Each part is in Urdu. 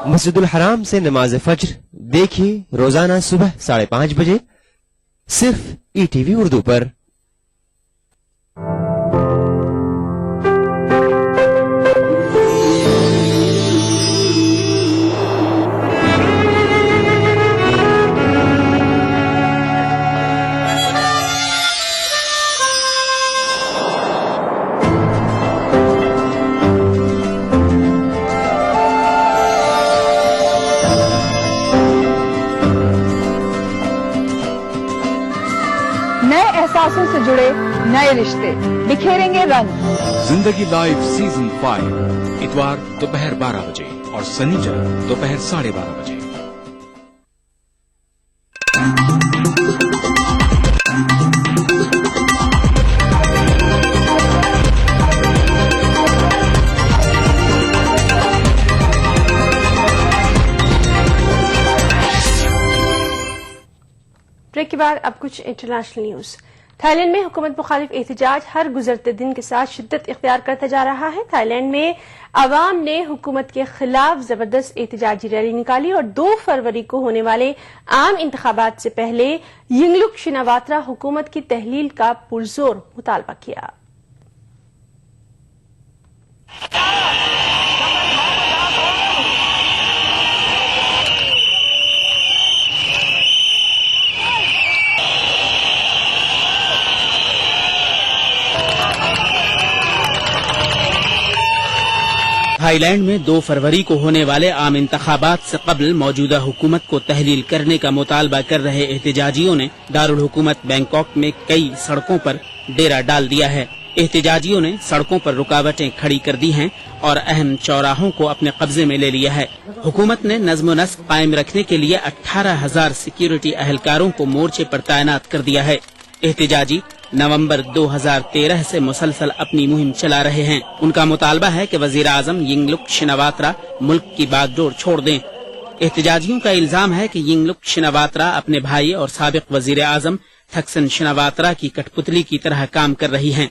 مسجد الحرام سے نماز فجر دیکھیے روزانہ صبح 5:30 بجے صرف ETV اردو پر۔ احساسوں سے جڑے نئے رشتے بکھیریں گے رنگ۔ زندگی لائیو سیزن 5 اتوار دوپہر 12 بجے اور سنیچر دوپہر 12:30 بجے۔ بریک کے بعد اب کچھ انٹرنیشنل نیوز۔ تھائی لینڈ میں حکومت مخالف احتجاج ہر گزرتے دن کے ساتھ شدت اختیار کرتا جا رہا ہے۔ تھائی لینڈ میں عوام نے حکومت کے خلاف زبردست احتجاجی ریلی نکالی اور 2 فروری کو ہونے والے عام انتخابات سے پہلے ینگلک شناواترا حکومت کی تحلیل کا پرزور مطالبہ کیا۔ تھائی لینڈ میں 2 فروری کو ہونے والے عام انتخابات سے قبل موجودہ حکومت کو تحلیل کرنے کا مطالبہ کر رہے احتجاجیوں نے دارالحکومت بینکاک میں کئی سڑکوں پر ڈیرا ڈال دیا ہے۔ احتجاجیوں نے سڑکوں پر رکاوٹیں کھڑی کر دی ہیں اور اہم چوراہوں کو اپنے قبضے میں لے لیا ہے۔ حکومت نے نظم و نسق قائم رکھنے کے لیے 18,000 سیکیورٹی اہلکاروں کو مورچے پر تعینات کر دیا ہے۔ احتجاجی نومبر 2013 سے مسلسل اپنی مہم چلا رہے ہیں۔ ان کا مطالبہ ہے کہ وزیر اعظم ینگلک شناواترا ملک کی باغ ڈور چھوڑ دیں۔ احتجاجیوں کا الزام ہے کہ ینگلک شناواترا اپنے بھائی اور سابق وزیر اعظم تھکسن شناواترا کی کٹ پتلی کی طرح کام کر رہی ہیں۔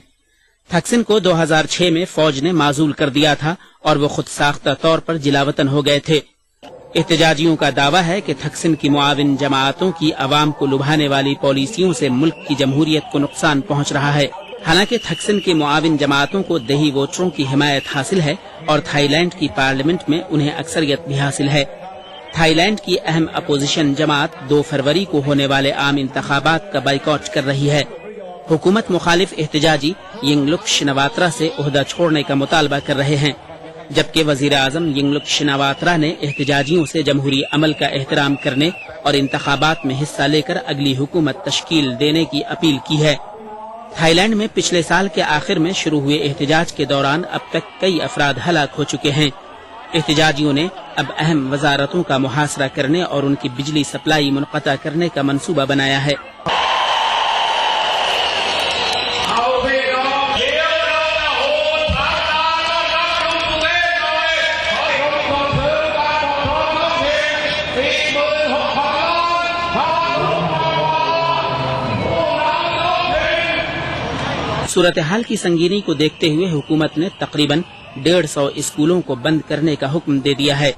تھکسن کو 2006 میں فوج نے معزول کر دیا تھا اور وہ خود ساختہ طور پر جلاوطن ہو گئے تھے۔ احتجاجیوں کا دعویٰ ہے کہ تھکسن کی معاون جماعتوں کی عوام کو لبھانے والی پالیسیوں سے ملک کی جمہوریت کو نقصان پہنچ رہا ہے۔ حالانکہ تھکسن کی معاون جماعتوں کو دیہی ووٹروں کی حمایت حاصل ہے اور تھائی لینڈ کی پارلیمنٹ میں انہیں اکثریت بھی حاصل ہے۔ تھائی لینڈ کی اہم اپوزیشن جماعت 2 فروری کو ہونے والے عام انتخابات کا بائیکاٹ کر رہی ہے۔ حکومت مخالف احتجاجی ینگلک شناواترا سے عہدہ چھوڑنے کا مطالبہ کر رہے ہیں، جبکہ وزیر اعظم ینگلک شناواترا نے احتجاجیوں سے جمہوری عمل کا احترام کرنے اور انتخابات میں حصہ لے کر اگلی حکومت تشکیل دینے کی اپیل کی ہے۔ تھائی لینڈ میں پچھلے سال کے آخر میں شروع ہوئے احتجاج کے دوران اب تک کئی افراد ہلاک ہو چکے ہیں۔ احتجاجیوں نے اب اہم وزارتوں کا محاصرہ کرنے اور ان کی بجلی سپلائی منقطع کرنے کا منصوبہ بنایا ہے۔ صورتحال کی سنگینی کو دیکھتے ہوئے حکومت نے تقریباً 150 اسکولوں کو بند کرنے کا حکم دے دیا ہے۔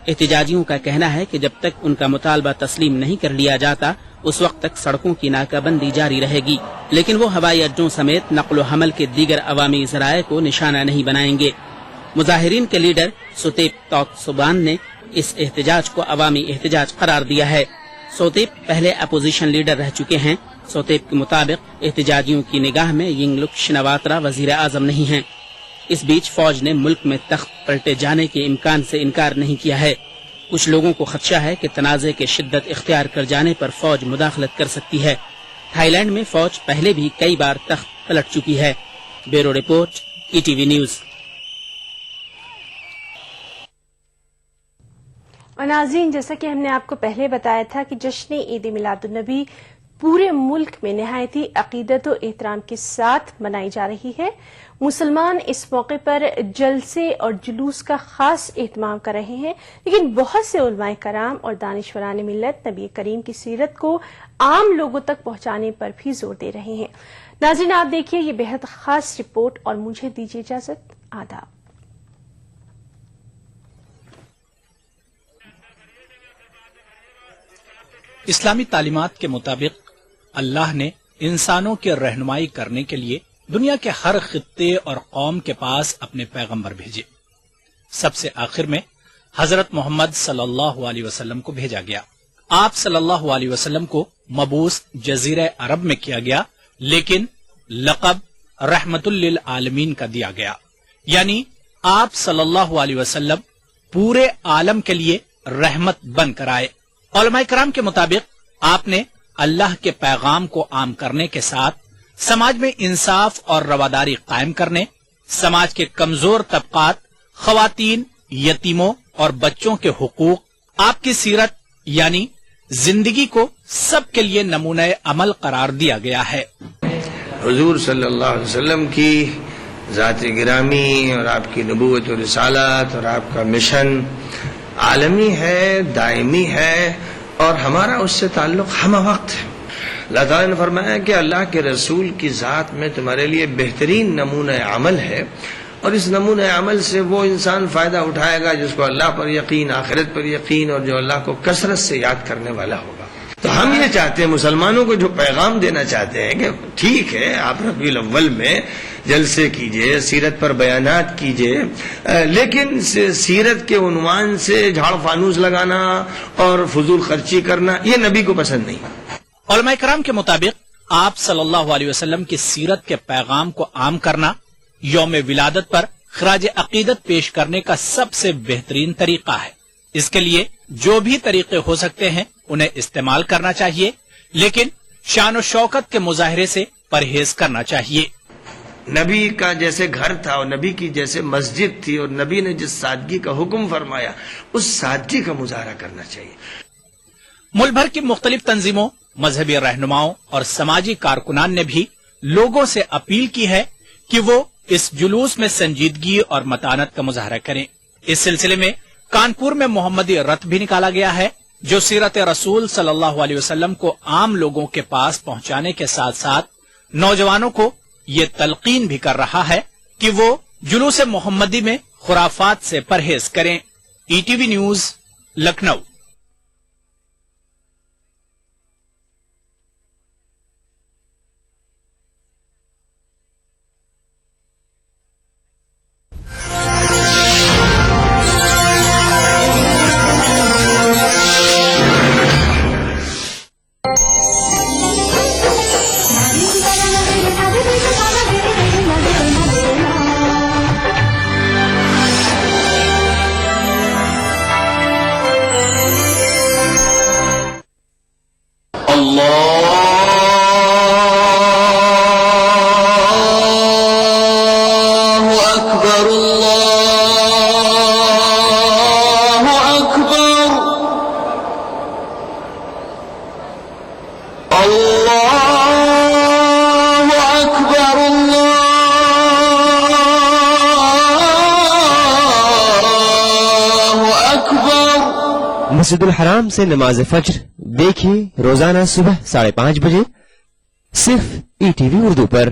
احتجاجیوں کا کہنا ہے کہ جب تک ان کا مطالبہ تسلیم نہیں کر لیا جاتا اس وقت تک سڑکوں کی ناکہ بندی جاری رہے گی، لیکن وہ ہوائی اڈوں سمیت نقل و حمل کے دیگر عوامی ذرائع کو نشانہ نہیں بنائیں گے۔ مظاہرین کے لیڈر سوتیپ توک سوبان نے اس احتجاج کو عوامی احتجاج قرار دیا ہے۔ سوتیپ پہلے اپوزیشن لیڈر رہ چکے ہیں۔ سوتیپ کے مطابق احتجاجیوں کی نگاہ میں ینگلک شناواترا وزیر اعظم نہیں ہیں۔ اس بیچ فوج نے ملک میں تخت پلٹے جانے کے امکان سے انکار نہیں کیا ہے۔ کچھ لوگوں کو خدشہ ہے کہ تنازع کے شدت اختیار کر جانے پر فوج مداخلت کر سکتی ہے۔ تھائی لینڈ میں فوج پہلے بھی کئی بار تخت پلٹ چکی ہے۔ Bureau report ETV news. اور ناظرین، جیسا کہ ہم نے آپ کو پہلے بتایا تھا کہ جشن عید میلاد النبی پورے ملک میں نہایت ہی عقیدت و احترام کے ساتھ منائی جا رہی ہے۔ مسلمان اس موقع پر جلسے اور جلوس کا خاص اہتمام کر رہے ہیں، لیکن بہت سے علماء کرام اور دانشوران ملت نبی کریم کی سیرت کو عام لوگوں تک پہنچانے پر بھی زور دے رہے ہیں۔ ناظرین، آپ دیکھیے یہ بے حد خاص رپورٹ اور مجھے دیجیے اجازت۔ آداب۔ اسلامی تعلیمات کے مطابق اللہ نے انسانوں کی رہنمائی کرنے کے لیے دنیا کے ہر خطے اور قوم کے پاس اپنے پیغمبر بھیجے. سب سے آخر میں حضرت محمد صلی اللہ علیہ وسلم کو بھیجا گیا. آپ صلی اللہ علیہ وسلم کو مبعوث جزیرہ عرب میں کیا گیا، لیکن لقب رحمت للعالمین کا دیا گیا، یعنی آپ صلی اللہ علیہ وسلم پورے عالم کے لیے رحمت بن کر آئے. علماء کرام کے مطابق آپ نے اللہ کے پیغام کو عام کرنے کے ساتھ سماج میں انصاف اور رواداری قائم کرنے، سماج کے کمزور طبقات، خواتین، یتیموں اور بچوں کے حقوق، آپ کی سیرت یعنی زندگی کو سب کے لیے نمونہ عمل قرار دیا گیا ہے. حضور صلی اللہ علیہ وسلم کی ذات گرامی اور آپ کی نبوت و رسالت اور آپ کا مشن عالمی ہے، دائمی ہے، اور ہمارا اس سے تعلق ہم وقت ہے. اللہ تعالیٰ نے فرمایا کہ اللہ کے رسول کی ذات میں تمہارے لیے بہترین نمونہ عمل ہے، اور اس نمونہ عمل سے وہ انسان فائدہ اٹھائے گا جس کو اللہ پر یقین، آخرت پر یقین، اور جو اللہ کو کثرت سے یاد کرنے والا ہوگا. تو ہم یہ چاہتے ہیں، مسلمانوں کو جو پیغام دینا چاہتے ہیں کہ ٹھیک ہے آپ ربیع الاول میں جلسے کیجئے، سیرت پر بیانات کیجئے، لیکن سیرت کے عنوان سے جھاڑ فانوس لگانا اور فضول خرچی کرنا یہ نبی کو پسند نہیں. علماء کرام کے مطابق آپ صلی اللہ علیہ وسلم کی سیرت کے پیغام کو عام کرنا یوم ولادت پر خراج عقیدت پیش کرنے کا سب سے بہترین طریقہ ہے. اس کے لیے جو بھی طریقے ہو سکتے ہیں انہیں استعمال کرنا چاہیے، لیکن شان و شوکت کے مظاہرے سے پرہیز کرنا چاہیے. نبی کا جیسے گھر تھا اور نبی کی جیسے مسجد تھی، اور نبی نے جس سادگی کا حکم فرمایا اس سادگی کا مظاہرہ کرنا چاہیے. ملک بھر کی مختلف تنظیموں، مذہبی رہنماؤں اور سماجی کارکنان نے بھی لوگوں سے اپیل کی ہے کہ وہ اس جلوس میں سنجیدگی اور متانت کا مظاہرہ کریں. اس سلسلے میں کانپور میں محمدی رتھ بھی نکالا گیا ہے، جو سیرت رسول صلی اللہ علیہ وسلم کو عام لوگوں کے پاس پہنچانے کے ساتھ ساتھ نوجوانوں کو یہ تلقین بھی کر رہا ہے کہ وہ جلوس محمدی میں خرافات سے پرہیز کریں. ETV news, Lucknow. مسجد الحرام سے نماز فجر دیکھیے روزانہ صبح 5:30 بجے صرف ETV اردو پر.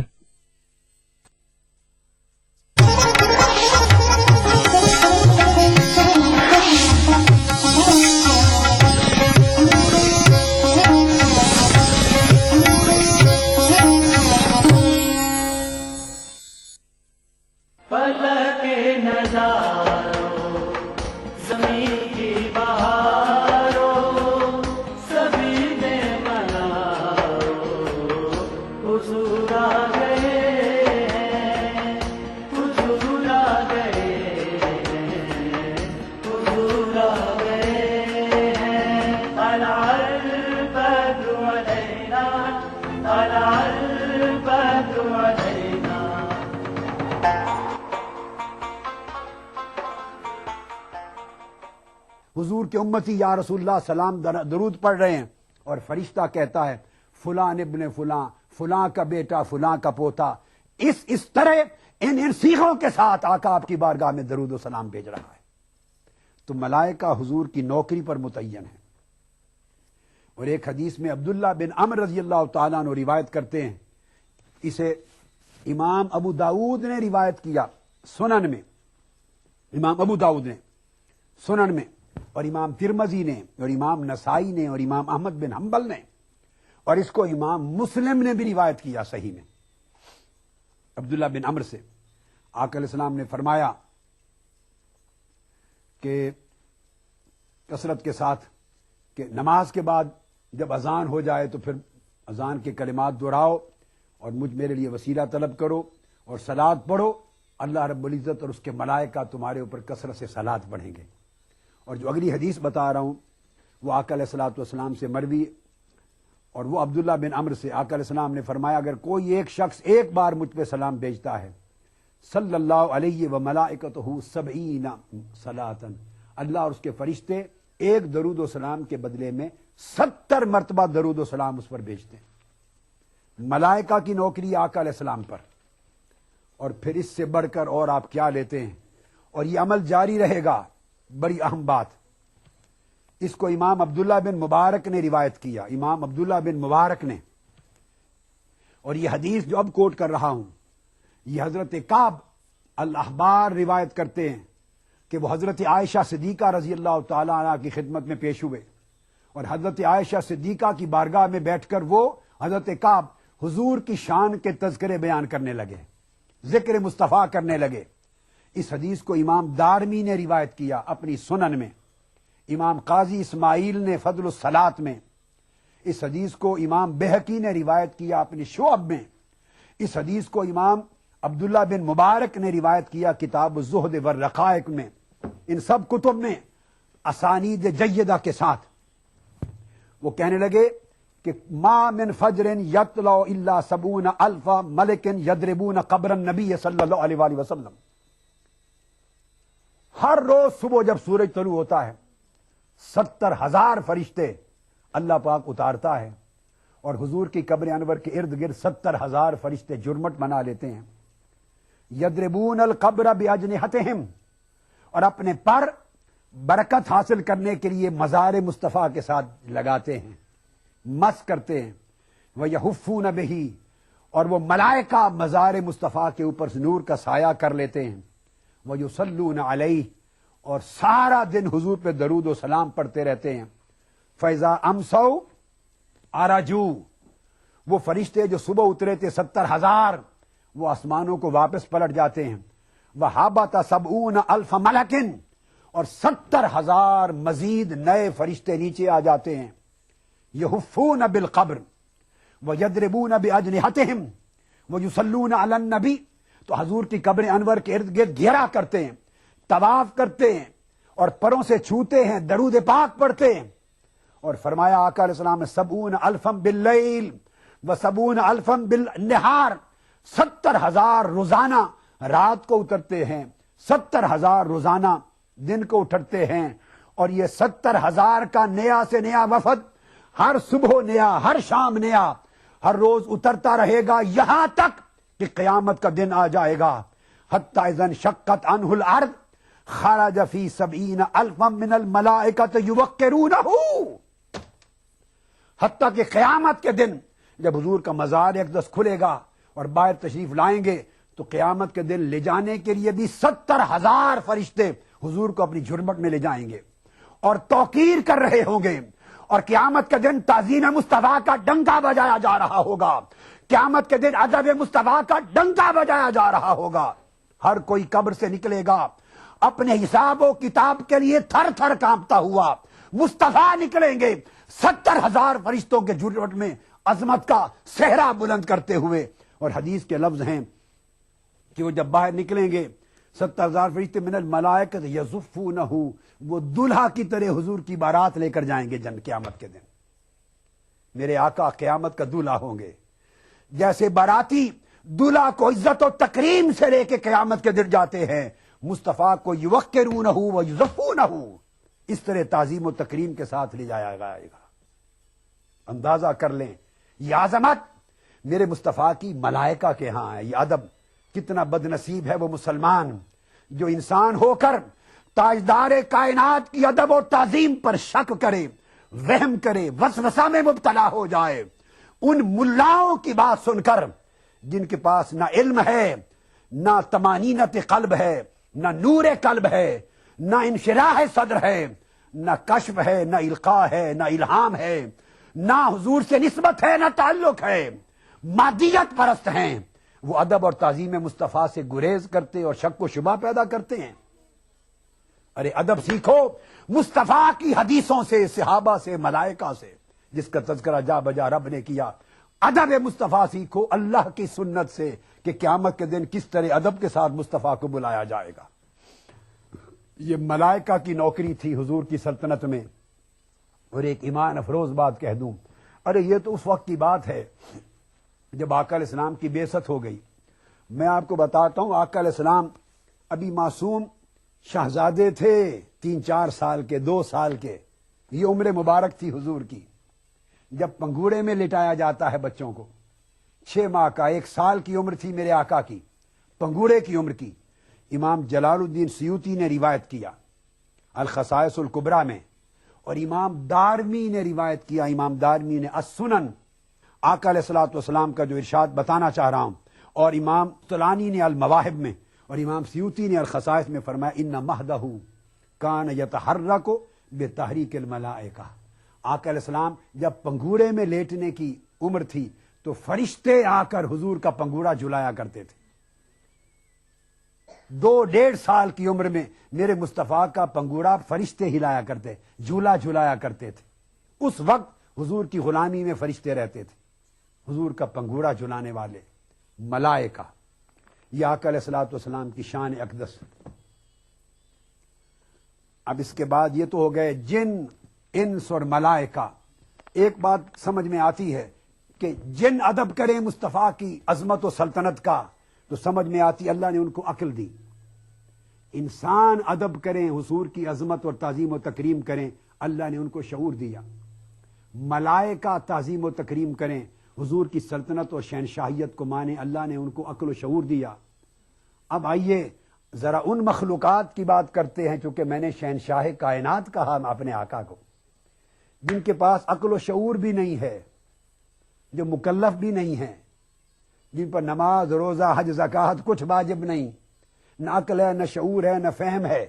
حضور کے امتی یا رسول اللہ سلام درود پڑھ رہے ہیں، اور فرشتہ کہتا ہے فلاں ابن فلاں، فلاں کا بیٹا، فلاں کا پوتا، اس طرح ان سیغوں کے ساتھ آقا آپ کی بارگاہ میں درود و سلام بھیج رہا ہے. تو ملائکہ حضور کی نوکری پر متعین ہے. اور ایک حدیث میں عبداللہ بن عمرو رضی اللہ تعالیٰ عنہ روایت کرتے ہیں، اسے امام ابو داؤد نے روایت کیا سنن میں، امام ابو داؤد نے سنن میں اور امام ترمذی نے اور امام نسائی نے اور امام احمد بن حنبل نے، اور اس کو امام مسلم نے بھی روایت کیا صحیح میں، عبداللہ بن عمر سے آقا علیہ السلام نے فرمایا کہ کثرت کے ساتھ کہ نماز کے بعد جب اذان ہو جائے تو پھر اذان کے کلمات دہراؤ اور میرے لیے وسیلہ طلب کرو اور صلات پڑھو، اللہ رب العزت اور اس کے ملائکہ تمہارے اوپر کثرت سے صلات پڑھیں گے۔ اور جو اگلی حدیث بتا رہا ہوں وہ آقا علیہ الصلوۃ والسلام سے مروی، اور وہ عبداللہ بن عمر سے آقا علیہ السلام نے فرمایا اگر کوئی ایک شخص ایک بار مجھ پہ سلام بھیجتا ہے صلی اللہ علیہ وملائکتہ 70 صلاۃ، اللہ اور اس کے فرشتے ایک درود و سلام کے بدلے میں 70 مرتبہ درود و سلام اس پر بھیجتے ہیں۔ ملائکہ کی نوکری آقا علیہ السلام پر، اور پھر اس سے بڑھ کر اور آپ کیا لیتے ہیں، اور یہ عمل جاری رہے گا۔ بڑی اہم بات، اس کو امام عبداللہ بن مبارک نے روایت کیا، امام عبداللہ بن مبارک نے، اور یہ حدیث جو اب کوٹ کر رہا ہوں یہ حضرت کعب الاحبار روایت کرتے ہیں کہ وہ حضرت عائشہ صدیقہ رضی اللہ تعالی عنہ کی خدمت میں پیش ہوئے، اور حضرت عائشہ صدیقہ کی بارگاہ میں بیٹھ کر وہ حضرت کعب حضور کی شان کے تذکرے بیان کرنے لگے، ذکر مصطفیٰ کرنے لگے۔ اس حدیث کو امام دارمی نے روایت کیا اپنی سنن میں، امام قاضی اسماعیل نے فضل الصلاۃ میں، اس حدیث کو امام بہقی نے روایت کیا اپنی شعب میں، اس حدیث کو امام عبداللہ بن مبارک نے روایت کیا کتاب الزہد والرقائق میں، ان سب کتب میں اسانید جیدہ کے ساتھ۔ وہ کہنے لگے کہ ما من فجر یطلع الا 70,000 ملک یضربون قبر النبی صلی اللہ علیہ وآلہ وسلم، ہر روز صبح جب سورج طلوع ہوتا ہے 70,000 فرشتے اللہ پاک اتارتا ہے، اور حضور کی قبر انور کے ارد گرد 70,000 فرشتے جرمٹ بنا لیتے ہیں۔ یضربون القبر باجنحتہم، اور اپنے پر برکت حاصل کرنے کے لیے مزار مصطفیٰ کے ساتھ لگاتے ہیں، مس کرتے ہیں۔ وَيَحُفُّونَ بِهِ، اور وہ ملائکہ مزار مصطفیٰ کے اوپر سے نور کا سایہ کر لیتے ہیں۔ وَيُصَلُّونَ عَلَيْهِ، اور سارا دن حضور پہ درود و سلام پڑھتے رہتے ہیں۔ فَإِذَا أَمْسَوْا عَرَجُوا، وہ فرشتے جو صبح اترے تھے 70,000 وہ آسمانوں کو واپس پلٹ جاتے ہیں۔ وَحَبَطَ 70,000 مَلَكٍ، اور 70,000 مزید نئے فرشتے نیچے آ جاتے ہیں۔ يَحُفُّونَ بِالْقَبْرِ وَيَضْرِبُونَ بِأَجْنِحَتِهِمْ وَيُصَلُّونَ عَلَى النَّبِيِّ، تو حضور کی قبر انور کے ارد گرد گھیرا کرتے ہیں، طواف کرتے ہیں، اور پروں سے چھوتے ہیں، درود پاک پڑھتے ہیں۔ اور فرمایا آقا علیہ السلام نے 70,000 باللیل و70,000 بالنہار، 70,000 روزانہ رات کو اترتے ہیں، 70,000 روزانہ دن کو اٹھتے ہیں، اور یہ 70,000 کا نیا سے نیا وفد ہر صبح نیا، ہر شام نیا، ہر روز اترتا رہے گا یہاں تک کہ قیامت کا دن آ جائے گا۔ حتی اذا انشقت عنہ الارض خرج فی 70,000 من الملائکۃ یوقرونہ، حتیٰ کہ قیامت کے دن جب حضور کا مزار اقدس کھلے گا اور باہر تشریف لائیں گے تو قیامت کے دن لے جانے کے لیے بھی 70,000 فرشتے حضور کو اپنی جھرمٹ میں لے جائیں گے اور توقیر کر رہے ہوں گے، اور قیامت کے دن تعظیم مصطفیٰ کا ڈنکا بجایا جا رہا ہوگا، قیامت کے دن ادب مصطفیٰ کا ڈنکا بجایا جا رہا ہوگا۔ ہر کوئی قبر سے نکلے گا اپنے حساب و کتاب کے لیے تھر تھر کانپتا ہوا، مصطفیٰ نکلیں گے 70,000 فرشتوں کے جھرمٹ میں عظمت کا صحرا بلند کرتے ہوئے، اور حدیث کے لفظ ہیں کہ وہ جب باہر نکلیں گے 70,000 فرشتے من الملائکۃ یزفونہ، وہ دلہا کی طرح حضور کی بارات لے کر جائیں گے قیامت کے دن۔ میرے آقا قیامت کا دلہا ہوں گے، جیسے باراتی دلہا کو عزت و تکریم سے لے کے قیامت کے دن جاتے ہیں، مصطفیٰ کو یوقرونہ و یزفونہ، اس طرح تعظیم و تکریم کے ساتھ لے جایا جائے گا۔ اندازہ کر لیں یہ عظمت میرے مصطفیٰ کی ملائکہ کے ہاں ہے، یہ ادب۔ کتنا بد نصیب ہے وہ مسلمان جو انسان ہو کر تاجدار کائنات کی ادب و تعظیم پر شک کرے، وہم کرے، وسوسہ میں مبتلا ہو جائے۔ ان ملاؤں کی بات سن کر جن کے پاس نہ علم ہے، نہ طمانینت قلب ہے، نہ نور قلب ہے، نہ انشراح صدر ہے، نہ کشف ہے، نہ القاء ہے، نہ الہام ہے، نہ حضور سے نسبت ہے، نہ تعلق ہے، مادیت پرست ہیں، وہ ادب اور تعظیم مصطفیٰ سے گریز کرتے اور شک و شبہ پیدا کرتے ہیں۔ ارے ادب سیکھو مصطفیٰ کی حدیثوں سے، صحابہ سے، ملائکہ سے، جس کا تذکرہ جا بجا رب نے کیا۔ ادب مصطفیٰ سیکھو اللہ کی سنت سے کہ قیامت کے دن کس طرح ادب کے ساتھ مصطفیٰ کو بلایا جائے گا۔ یہ ملائکہ کی نوکری تھی حضور کی سلطنت میں۔ اور ایک ایمان افروز بات کہہ دوں، ارے یہ تو اس وقت کی بات ہے جب آقا علیہ السلام کی بعثت ہو گئی۔ میں آپ کو بتاتا ہوں، آقا علیہ السلام ابھی معصوم شہزادے تھے، 3-4 سال کے، 2 سال کے۔ یہ عمر مبارک تھی حضور کی، جب پنگوڑے میں لٹایا جاتا ہے بچوں کو۔ 6 ماہ کا، 1 سال کی عمر تھی میرے آقا کی، پنگوڑے کی عمر کی۔ امام جلال الدین سیوطی نے روایت کیا الخصائص الکبریٰ میں، اور امام دارمی نے روایت کیا، امام دارمی نے السنن، آقا علیہ الصلوۃ والسلام کا جو ارشاد بتانا چاہ رہا ہوں، اور امام طلانی نے المواہب میں، اور امام سیوطی نے الخصائص میں فرمایا ان مہدہ کان یتحرک بتحریک الملائکہ۔ آقا علیہ السلام جب پنگوڑے میں لیٹنے کی عمر تھی تو فرشتے آ کر حضور کا پنگوڑا جھلایا کرتے تھے۔ 2-1.5 سال کی عمر میں میرے مصطفیٰ کا پنگوڑا فرشتے ہلایا کرتے، جھولا جھلایا کرتے تھے۔ اس وقت حضور کی غلامی میں فرشتے رہتے تھے، حضور کا پنگوڑا جھلانے والے ملائکہ۔ یہ آقا علیہ الصلوۃ والسلام کی شان اقدس۔ اب اس کے بعد یہ تو ہو گئے جن، انس اور ملائکہ۔ ایک بات سمجھ میں آتی ہے کہ جن ادب کریں مصطفیٰ کی عظمت و سلطنت کا تو سمجھ میں آتی اللہ نے ان کو عقل دی۔ انسان ادب کریں، حضور کی عظمت اور تعظیم و تکریم کریں، اللہ نے ان کو شعور دیا۔ ملائکہ تعظیم و تکریم کریں، حضور کی سلطنت اور شہنشاہیت کو مانیں، اللہ نے ان کو عقل و شعور دیا۔ اب آئیے ذرا ان مخلوقات کی بات کرتے ہیں، چونکہ میں نے شہنشاہ کائنات کہا اپنے آقا کو، جن کے پاس عقل و شعور بھی نہیں ہے، جو مکلف بھی نہیں ہے، جن پر نماز، روزہ، حج، زکوٰۃ کچھ واجب نہیں، نہ عقل ہے، نہ شعور ہے، نہ فہم ہے۔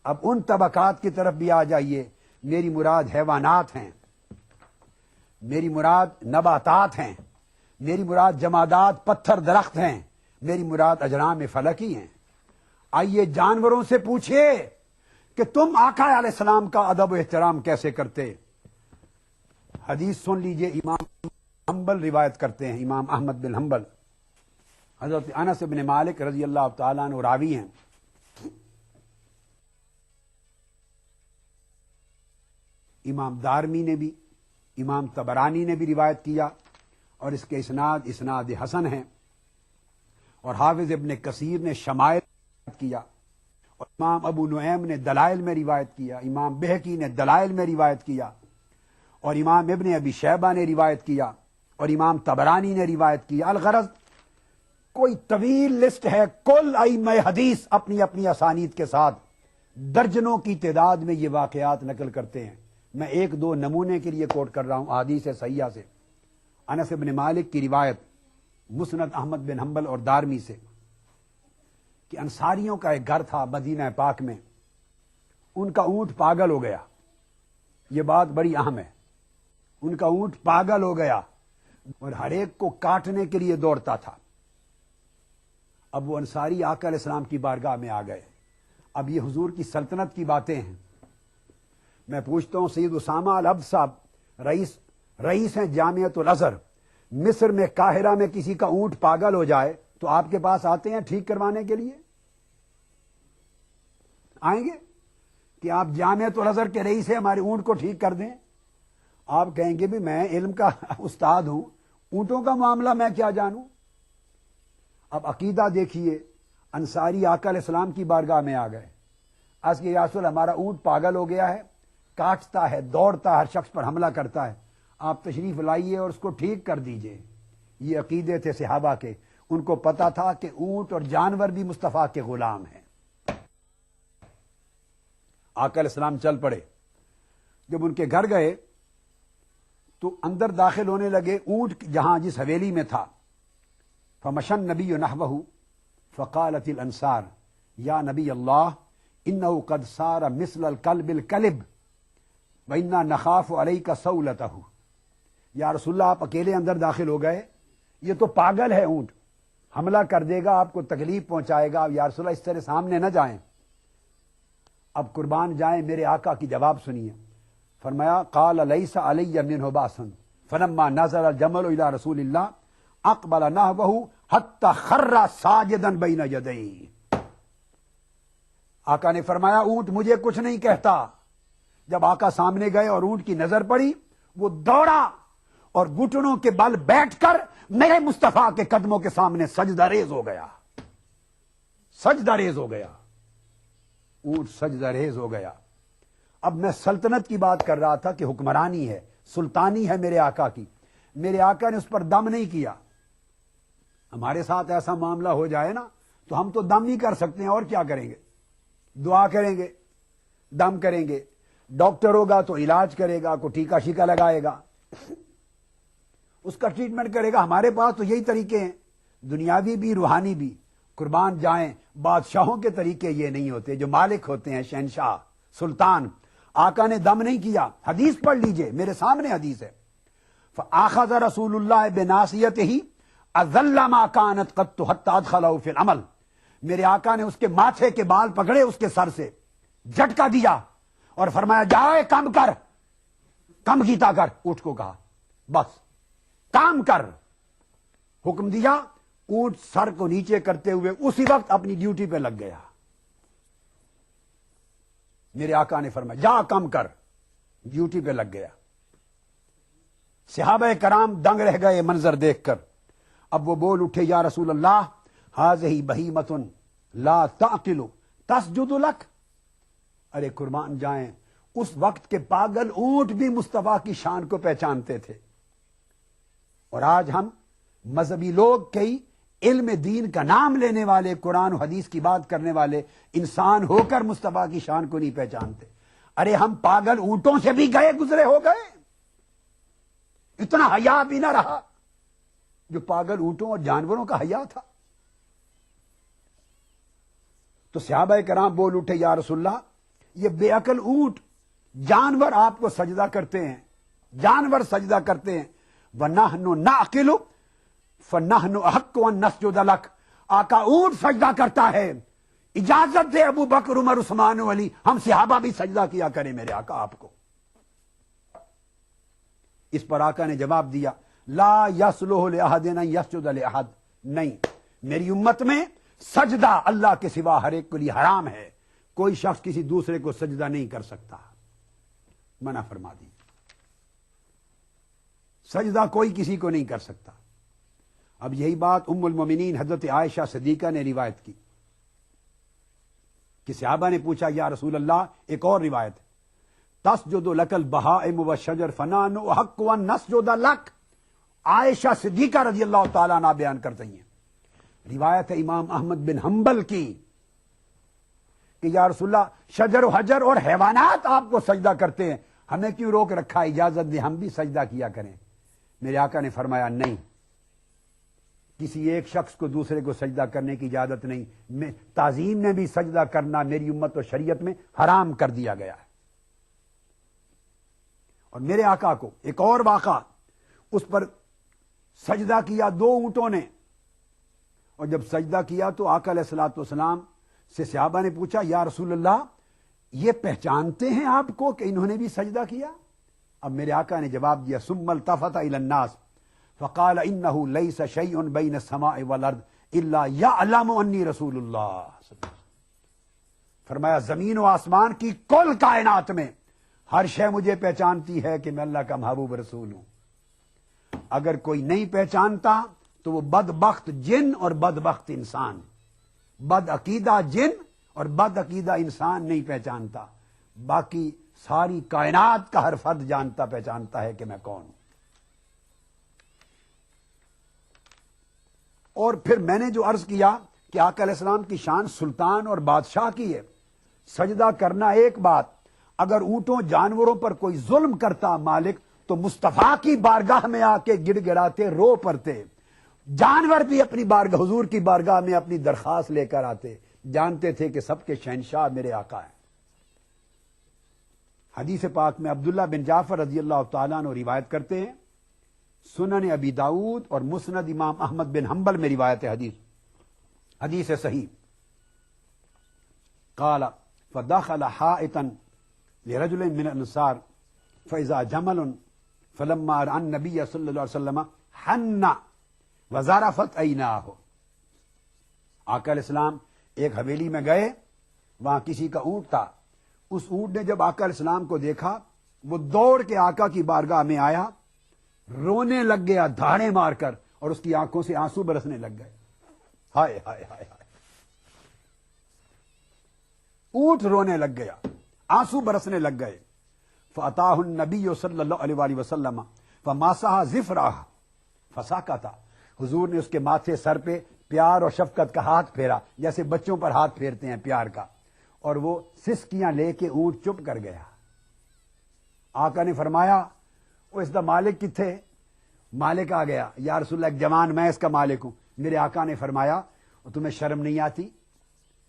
اب ان طبقات کی طرف بھی آ جائیے۔ میری مراد حیوانات ہیں، میری مراد نباتات ہیں، میری مراد جمادات، پتھر، درخت ہیں، میری مراد اجرام فلکی ہیں۔ آئیے جانوروں سے پوچھئے کہ تم آقا علیہ السلام کا ادب و احترام کیسے کرتے؟ حدیث سن لیجئے، امام حنبل روایت کرتے ہیں، امام احمد بن حنبل، حضرت انس بن مالک رضی اللہ تعالیٰ عنہ راوی ہیں۔ امام دارمی نے بھی، امام طبرانی نے بھی روایت کیا، اور اس کے اسناد حسن ہیں، اور حافظ ابن کثیر نے شمائل کیا، اور امام ابو نعیم نے دلائل میں روایت کیا، امام بہقی نے دلائل میں روایت کیا، اور امام ابن ابی شیبہ نے روایت کیا، اور امام طبرانی نے روایت کیا۔ الغرض کوئی طویل لسٹ ہے، کل ائمہ حدیث اپنی اپنی اسانید کے ساتھ درجنوں کی تعداد میں یہ واقعات نقل کرتے ہیں۔ میں 1-2 نمونے کے لیے کوٹ کر رہا ہوں احادیث صحیحہ سے۔ انس بن مالک کی روایت مسند احمد بن حنبل اور دارمی سے کہ انصاریوں کا ایک گھر تھا مدینہ پاک میں، ان کا اونٹ پاگل ہو گیا۔ یہ بات بڑی اہم ہے، ان کا اونٹ پاگل ہو گیا اور ہر ایک کو کاٹنے کے لیے دوڑتا تھا۔ اب وہ انصاری آقا علیہ السلام کی بارگاہ میں آ گئے۔ اب یہ حضور کی سلطنت کی باتیں ہیں۔ میں پوچھتا ہوں سید اسامہ العبد صاحب رئیس ہیں جامعۃ الازہر، مصر میں قاہرہ میں کسی کا اونٹ پاگل ہو جائے تو آپ کے پاس آتے ہیں ٹھیک کروانے کے لیے؟ آئیں گے کہ آپ جامعۃ الازہر کے رئیس ہیں، ہمارے اونٹ کو ٹھیک کر دیں؟ آپ کہیں گے بھی میں علم کا استاد ہوں، اونٹوں کا معاملہ میں کیا جانوں؟ اب عقیدہ دیکھیے، انصاری آقا علیہ السلام کی بارگاہ میں آ گئے، عرض کہ یا رسول ہمارا اونٹ پاگل ہو گیا ہے، کاٹتا ہے، دوڑتا ہے، ہر شخص پر حملہ کرتا ہے، آپ تشریف لائیے اور اس کو ٹھیک کر دیجئے۔ یہ عقیدے تھے صحابہ کے، ان کو پتا تھا کہ اونٹ اور جانور بھی مصطفیٰ کے غلام ہیں۔ آقا علیہ السلام چل پڑے، جب ان کے گھر گئے تو اندر داخل ہونے لگے، اونٹ جہاں جس حویلی میں تھا، فمشى النبي نحوه فقالت الانصار یا نبی اللہ انه قد صار مثل الكلب الكلب وَإِنَّا نَخَافُ عَلَيْكَ سَوْلَتَهُ. یا رسول اللہ آپ اکیلے اندر داخل ہو گئے, یہ تو پاگل ہے اونٹ, حملہ کر دے گا, آپ کو تکلیف پہنچائے گا. یا رسول اللہ اس طرح سامنے نہ جائیں, اب قربان جائیں. میرے آقا کی جواب سنیے. فرمایا قال لیس علی منہ باس فلما نظر الجمل الی رسول اللہ اقبل نحوہ حتی خر ساجدا بین یدیہ. آقا نے فرمایا اونٹ مجھے کچھ نہیں کہتا. جب آقا سامنے گئے اور اونٹ کی نظر پڑی, وہ دوڑا اور گھٹنوں کے بل بیٹھ کر میرے مصطفیٰ کے قدموں کے سامنے سجدہ ریز ہو گیا. سجدہ ریز ہو گیا, اونٹ سجدہ ریز ہو گیا. اب میں سلطنت کی بات کر رہا تھا کہ حکمرانی ہے, سلطانی ہے میرے آقا کی. میرے آقا نے اس پر دم نہیں کیا. ہمارے ساتھ ایسا معاملہ ہو جائے نا تو ہم تو دم نہیں کر سکتے ہیں, اور کیا کریں گے؟ دعا کریں گے, دم کریں گے. ڈاکٹر ہوگا تو علاج کرے گا, کو ٹیکا شیکا لگائے گا, اس کا ٹریٹمنٹ کرے گا. ہمارے پاس تو یہی طریقے ہیں, دنیاوی بھی روحانی بھی. قربان جائیں, بادشاہوں کے طریقے یہ نہیں ہوتے, جو مالک ہوتے ہیں, شہنشاہ, سلطان. آقا نے دم نہیں کیا. حدیث پڑھ لیجئے, میرے سامنے حدیث ہے. فآخذ رسول اللہ بناصیتہ اذل ما کانت قط حتی ادخلہ فی العمل. میرے آقا نے اس کے ماتھے کے بال پکڑے, اس کے سر سے جھٹکا دیا اور فرمایا جائے کم کر, کم کیتا کر. اونٹ کو کہا بس کام کر, حکم دیا. اونٹ سر کو نیچے کرتے ہوئے اسی وقت اپنی ڈیوٹی پہ لگ گیا. میرے آقا نے فرمایا جا کم کر, ڈیوٹی پہ لگ گیا. صحابہ کرام دنگ رہ گئے منظر دیکھ کر. اب وہ بول اٹھے یا رسول اللہ ہذہ بہیمۃ لا تعقل تسجد لک. ارے قربان جائیں, اس وقت کے پاگل اونٹ بھی مصطفیٰ کی شان کو پہچانتے تھے, اور آج ہم مذہبی لوگ کئی علم دین کا نام لینے والے, قرآن و حدیث کی بات کرنے والے انسان ہو کر مصطفیٰ کی شان کو نہیں پہچانتے. ارے ہم پاگل اونٹوں سے بھی گئے گزرے ہو گئے, اتنا حیا بھی نہ رہا جو پاگل اونٹوں اور جانوروں کا حیا تھا. تو صحابہ کرام بول اٹھے یا رسول اللہ یہ بے عقل اونٹ, جانور آپ کو سجدہ کرتے ہیں, جانور سجدہ کرتے ہیں. وَنَحْنُ نَعْقِلُ فَنَحْنُ أَحَقُّ أَن نَّسْجُدَ لَكَ. آقا اونٹ سجدہ کرتا ہے, اجازت دے ابو بکر عمر عثمان و علی, ہم صحابہ بھی سجدہ کیا کریں میرے آقا آپ کو. اس پر آقا نے جواب دیا لا یصلح لأحد ان یسجد لأحد. نہیں, میری امت میں سجدہ اللہ کے سوا ہر ایک کے لیے حرام ہے. کوئی شخص کسی دوسرے کو سجدہ نہیں کر سکتا, منع فرما دی. سجدہ کوئی کسی کو نہیں کر سکتا. اب یہی بات ام المومنین حضرت عائشہ صدیقہ نے روایت کی کہ صحابہ نے پوچھا یا رسول اللہ, ایک اور روایت تسجد لک البہائم والشجر فنحن احق ان نسجد لک. عائشہ صدیقہ رضی اللہ تعالیٰ عنہ بیان کرتی ہیں, روایت ہے امام احمد بن حنبل کی کہ یا رسول اللہ شجر و حجر اور حیوانات آپ کو سجدہ کرتے ہیں, ہمیں کیوں روک رکھا, اجازت دے ہم بھی سجدہ کیا کریں. میرے آقا نے فرمایا نہیں, کسی ایک شخص کو دوسرے کو سجدہ کرنے کی اجازت نہیں. میں تعظیم میں بھی سجدہ کرنا میری امت و شریعت میں حرام کر دیا گیا ہے. اور میرے آقا کو ایک اور واقعہ, اس پر سجدہ کیا دو اونٹوں نے, اور جب سجدہ کیا تو آقا علیہ الصلوۃ والسلام سے صحابہ نے پوچھا یا رسول اللہ یہ پہچانتے ہیں آپ کو کہ انہوں نے بھی سجدہ کیا؟ اب میرے آقا نے جواب دیا ثم التفت الى الناس فقال انه ليس شيء بين السماء والارض الا يعلم اني رسول اللہ. فرمایا زمین و آسمان کی کل کائنات میں ہر شے مجھے پہچانتی ہے کہ میں اللہ کا محبوب رسول ہوں. اگر کوئی نہیں پہچانتا تو وہ بدبخت جن اور بدبخت انسان, بد عقیدہ جن اور بد عقیدہ انسان نہیں پہچانتا. باقی ساری کائنات کا ہر فرد جانتا پہچانتا ہے کہ میں کون ہوں. اور پھر میں نے جو عرض کیا کہ آقا علیہ السلام کی شان سلطان اور بادشاہ کی ہے, سجدہ کرنا ایک بات, اگر اونٹوں جانوروں پر کوئی ظلم کرتا مالک تو مصطفیٰ کی بارگاہ میں آ کے گڑ گڑاتے رو پڑتے. جانور بھی اپنی بارگاہ, حضور کی بارگاہ میں اپنی درخواست لے کر آتے, جانتے تھے کہ سب کے شہنشاہ میرے آقا ہیں. حدیث پاک میں عبداللہ بن جعفر رضی اللہ تعالیٰ عنہ روایت کرتے ہیں، سنن ابی داؤد اور مسند امام احمد بن حنبل میں روایت ہے، حدیث صحیح. قال فدخل حائطا لرجل من الانصار فاذا جمل فلما راى النبي صلی اللہ علیہ وسلم حن وزرفت عیناہ. آقا علیہ السلام ایک حویلی میں گئے، وہاں کسی کا اونٹ تھا. اس اونٹ نے جب آقا علیہ السلام کو دیکھا، وہ دوڑ کے آقا کی بارگاہ میں آیا، رونے لگ گیا دھاڑے مار کر، اور اس کی آنکھوں سے آنسو برسنے لگ گئے. ہائے ہائے ہائے ہائے، اونٹ رونے لگ گیا، آنسو برسنے لگ گئے. فاتاہ النبی صلی اللہ علیہ وآلہ وسلم فماسح ظفرہ فسکت. حضور نے اس کے ماتھے سر پہ پیار اور شفقت کا ہاتھ پھیرا، جیسے بچوں پر ہاتھ پھیرتے ہیں پیار کا، اور وہ سسکیاں لے کے اونٹ چپ کر گیا. آقا نے فرمایا وہ اس دا مالک کتھے؟ مالک آ گیا. یا رسول اللہ ایک جوان، میں اس کا مالک ہوں. میرے آقا نے فرمایا تمہیں شرم نہیں آتی؟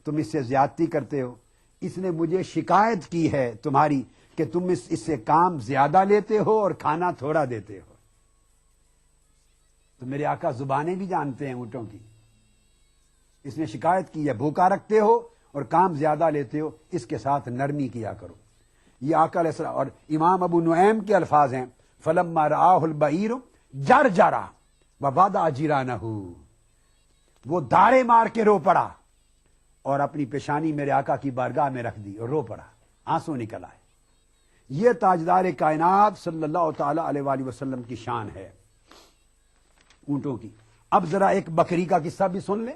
تم اس سے زیادتی کرتے ہو. اس نے مجھے شکایت کی ہے تمہاری کہ تم اس سے کام زیادہ لیتے ہو اور کھانا تھوڑا دیتے ہو. تو میرے آقا زبانیں بھی جانتے ہیں اونٹوں کی. اس نے شکایت کی ہے، بھوکا رکھتے ہو اور کام زیادہ لیتے ہو، اس کے ساتھ نرمی کیا کرو. یہ آقا علیہ السلام. اور امام ابو نعیم کے الفاظ ہیں، فلما رآہ البعیر جرجرا ووضع جرانہ. وہ داڑے مار کے رو پڑا اور اپنی پیشانی میرے آقا کی بارگاہ میں رکھ دی اور رو پڑا، آنسو نکل آئے. یہ تاجدار کائنات صلی اللہ تعالی علیہ وآلہ وسلم کی شان ہے اونٹوں کی. اب ذرا ایک بکری کا قصہ بھی سن لیں،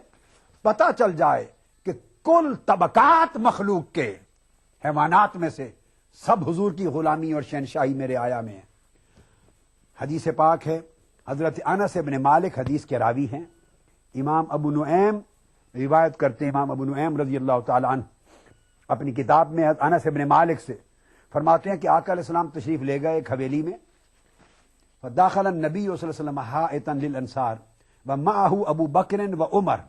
پتہ چل جائے کہ کل طبقات مخلوق کے حیوانات میں سے سب حضور کی غلامی اور شہنشاہی میرے آیا میں ہے. حدیث پاک ہے، حضرت انس بن مالک حدیث کے راوی ہیں. امام ابو نعیم روایت کرتے ہیں، امام ابو نعیم رضی اللہ تعالی عنہ اپنی کتاب میں انس بن مالک سے فرماتے ہیں کہ آقا علیہ السلام تشریف لے گئے ایک حویلی میں. فداخل النبی صلی اللہ علیہ وسلم حائطا للانصار ومعه ابو بکر وعمر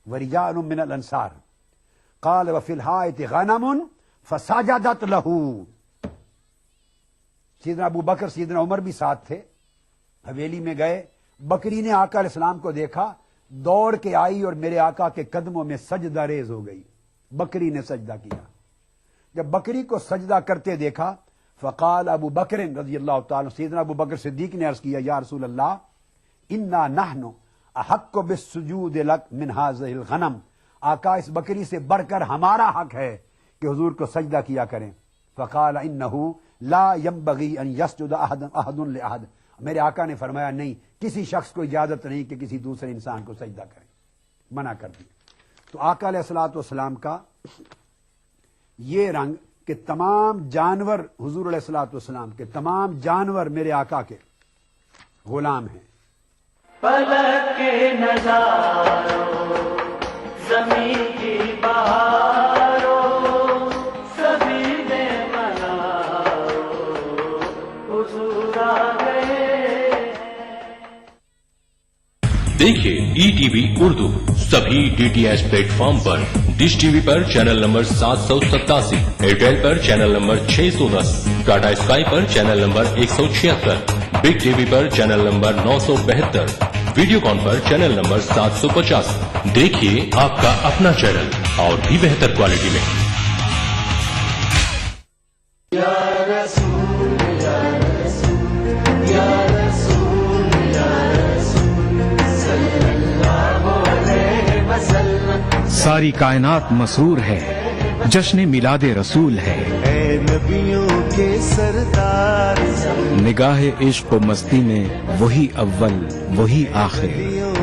ورجال من الانصار. قال وفي الحائط غنم فسجدت له. سیدنا ابو بکر سیدنا عمر بھی ساتھ تھے. حویلی میں گئے، بکری نے آقا علیہ السلام کو دیکھا، دوڑ کے آئی اور میرے آقا کے قدموں میں سجدہ ریز ہو گئی. بکری نے سجدہ کیا. جب بکری کو سجدہ کرتے دیکھا، فقال ابو بکر رضی اللہ تعالی، سیدنا ابو بکر صدیق نے عرض کیا، یا رسول اللہ انا نحن احق بالسجود لک من هذه الغنم. آقا اس بکری سے بڑھ کر ہمارا حق ہے کہ حضور کو سجدہ کیا کریں. فقال انه لا ينبغي ان يسجد احد لاحد. میرے آقا نے فرمایا نہیں، کسی شخص کو اجازت نہیں کہ کسی دوسرے انسان کو سجدہ کرے، منع کر دیا. تو آقا علیہ الصلوۃ والسلام کا یہ رنگ کہ تمام جانور، حضور علیہ الصلوۃ والسلام کے تمام جانور میرے آقا کے غلام ہیں. فلک کے نظاروں، زمین کی بہاروں، سبھی نے مناؤ حضور آ گئے. دیکھیے ای ٹی وی اردو سبھی D T H platform پر. ڈش ٹی وی پر چینل نمبر 787، ایئرٹیل پر چینل نمبر 610، ٹاٹا اسکائی پر channel number 176، big TV پر چینل نمبر 972، ویڈیو کان پر چینل نمبر 750. دیکھیے آپ کا اپنا چینل اور بھی بہتر کوالٹی میں. یا رسول یا رسول یا رسول یا رسول صلی اللہ علیہ وسلم. ساری کائنات مسرور ہے، جشن میلاد رسول ہے. اے نبیوں کے سردار، نگاہ عشق و مستی میں وہی اول وہی آخر،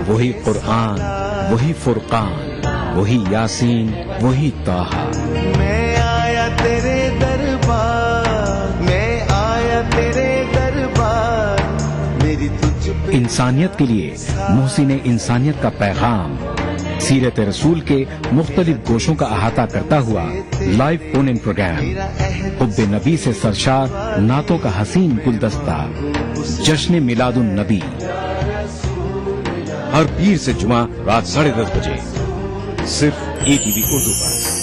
وہی قرآن وہی فرقان، وہی یاسین وہی طٰہٰ. میں آیا تیرے دربار، میں آیا تیرے دربار، میری تجھ پہ انسانیت کے لیے محسن انسانیت کا پیغام. سیرت رسول کے مختلف گوشوں کا احاطہ کرتا ہوا لائیو فون ان پروگرام، حب نبی سے سرشار نعتوں کا حسین گلدستہ، جشن میلاد النبی، ہر پیر سے جمعہ رات 10:30 بجے صرف ای ٹی وی اردو پر.